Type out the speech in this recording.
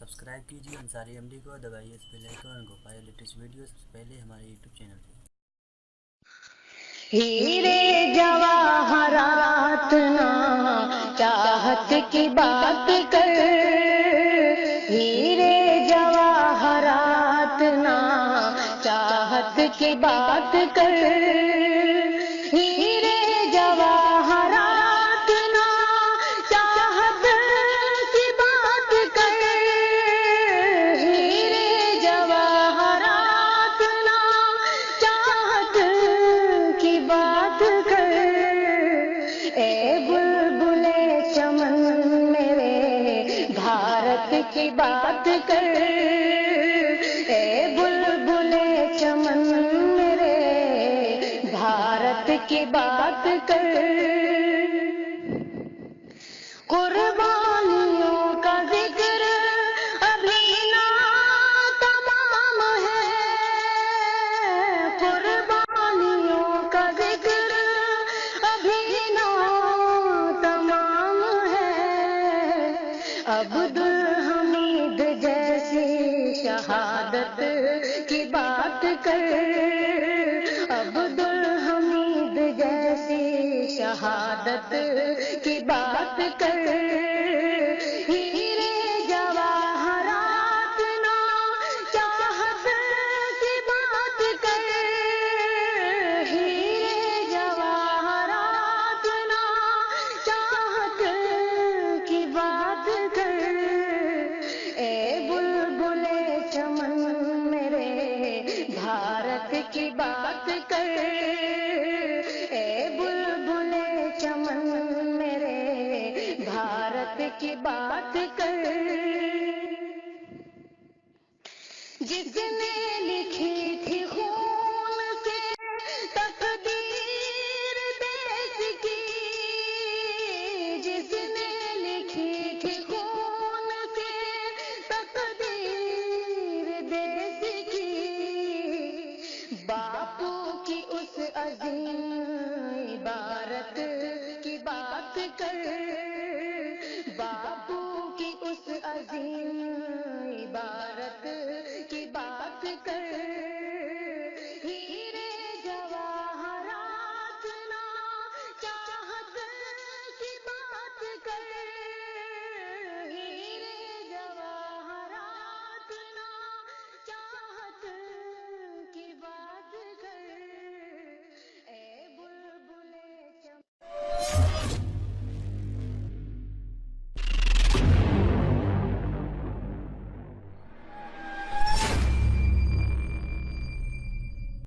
Subscribe کیجیے Ansari M D کو، دبائیے اس bell icon کو پائے لیٹسٹ ویڈیو سب سے پہلے ہمارے یوٹیوب چینل پہ۔ ہیرے جواہرات نا چاہت کی بات کر، ہیرے جواہرات نا چاہت کی بات کر، ہیرے جواہرات نا چاہت کی بات کر، ہیرے جواہرات نا چاہت کی بات کر، اے بلبل چمن میرے بھارت کی بات کر، اے بلبل چمن میرے بھارت کی بات کر، قربانیوں کا ذکر ابھی نہ تمام ہے، قربانیوں کا ذکر ابھی نہ تمام ہے، عبد الحمید جیسی شہادت کی بات کر، عبد الحمید جیسی شہادت کی بات کر، ہیرے جواہرات نا چاہت کی بات کر، ہیرے جواہرات نا چاہت کی بات کر، اے بلبل چمن میرے بھارت کی بات کر، اے بلبل چمن میرے بھارت کی بات کر، جس نے لکھی تھی خون سے تقدیر دیس کی، جس نے لکھی تھی خون سے تقدیر دیس کی، باپو کی اس عظیم عبارت کی بات کر، باپو کی اس عظیم